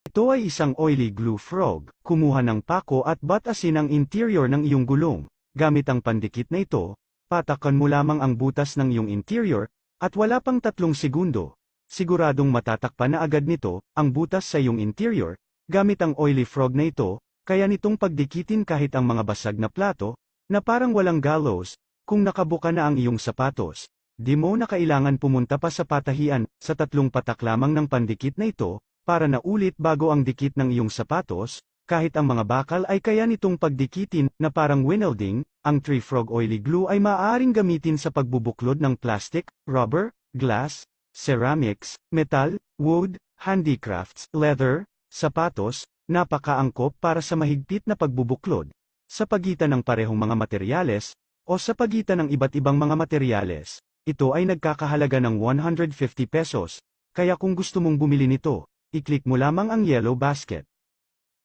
Ito ay isang oily glue frog. Kumuha ng pako at batasin ang interior ng iyong gulong. Gamit ang pandikit na ito, patakan mo lamang ang butas ng iyong interior, at wala pang 3 segundo. Siguradong matatakpan na agad nito, ang butas sa iyong interior, gamit ang oily frog na ito, kaya nitong pagdikitin kahit ang mga basag na plato, na parang walang gallows, kung nakabuka na ang iyong sapatos. Di mo na kailangan pumunta pa sa patahian, sa 3 patak lamang ng pandikit na ito, para na ulit bago ang dikit ng iyong sapatos, kahit ang mga bakal ay kaya nitong pagdikitin, na parang winnowing, ang Tree Frog Oily Glue ay maaaring gamitin sa pagbubuklod ng plastic, rubber, glass, ceramics, metal, wood, handicrafts, leather, sapatos, napakaangkop para sa mahigpit na pagbubuklod, sa pagitan ng parehong mga materyales, o sa pagitan ng iba't ibang mga materyales. Ito ay nagkakahalaga ng 150 pesos, kaya kung gusto mong bumili nito, i-click mo lamang ang yellow basket.